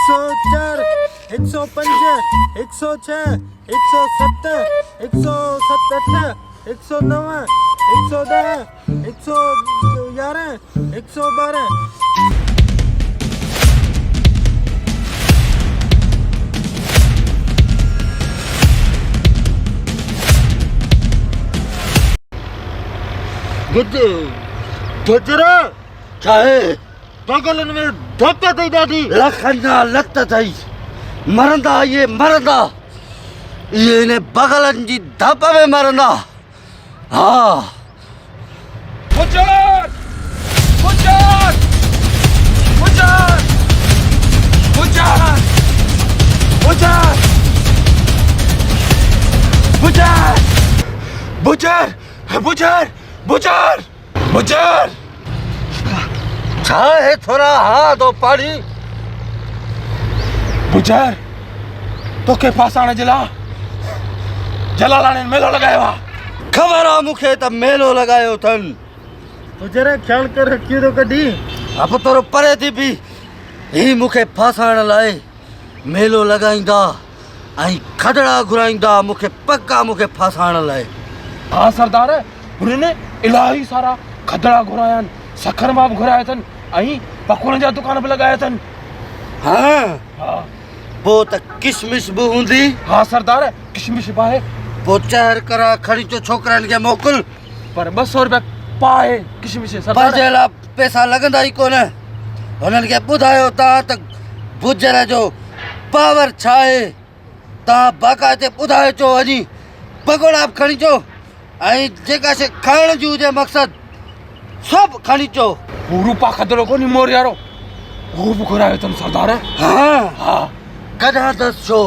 104, 105, 106, 107, 107, 109, 110, 111, 112. गजरा चाहे बगलन में धक्का दई दादी लखना लत थई मरंदा ये मरंदा ये ने बगलन जी धप में मरंदा। हाँ गुजर गुजर गुजर गुजर गुजर गुजर बुजर बुजर बुजर चाहे थोड़ा हाथ दो पानी बुजर तो के पास आने जला लाने मेलो लगाया हुआ खबर आ मुखे त मेलो लगायो थन तो जरा ख्याल कर रखियो तो कढी अब तोरो परे थी भी ही मुखे फासाण लाए मेलो लगाईंदा आई खदड़ा घुराईंदा मुखे पक्का मुखे फासाण लाए। हाँ सरदार उन्होंने इलाही सारा खदड़ा घुरायन सखर माप घुराया थन आई पकोड़े जा दुकान पे लगाया थन। हाँ हाँ वो त किशमिश भी हूंदी हाँ सरदार किशमिश पाए वो चहर करा खड़ी जो छोकरन के मोकल पर 200 रुपया पाए किशमिश सरदार पंहिंजे लाइ पैसा लॻंदा ई कोन हुननि खे ॿुधायो तव्हां त गुजर जो पावर छा आहे तव्हां बाक़ाइदे ॿुधाए अचो वञी पकोड़ा बि खणी अचो ऐं जेका शइ खाइण जी हुजे मक़सदु सभु खणी अचो। वो रूपा खदड़ो को नहीं मोर यारो वो भी घुराया थन सरदार हाँ हाँ कॾहिं दस छो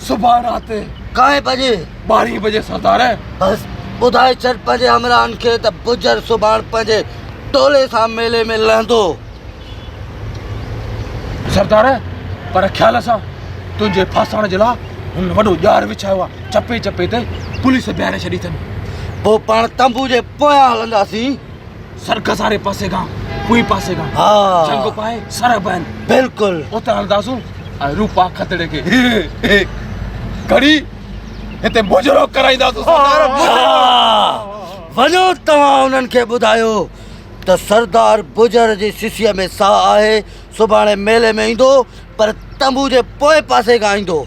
सुबह रात काएं बजे 12 बजे सरदार बस ॿुधाए छॾ पंहिंजे हमराहनि खे त गुजर सुभाणे पंहिंजे टोले सां मेले में लहंदो। सरदार पर ख्याल सां तुंहिंजे फासाण जे लाइ हुन वॾो ॼार विछायो आहे चपे चपे ते पुलिस बीहारे छॾी अथनि। पोइ पाण तंबू जे पोयां हलंदासीं सरकस वारे पासे खां पुई पासे खां हा चंग पाए सरब आहिनि बिल्कुलु उते हलंदासूं ऐं रूपा खतड़े खे घड़ी हिते मुजरो कराईंदासूं सरदार वञो तव्हां उन्हनि खे ॿुधायो त सरदार गुजर जी सिसीअ में साह आहे सुभाणे मेले में ईंदो पर तंबू जे पोएं पासे खां ईंदो।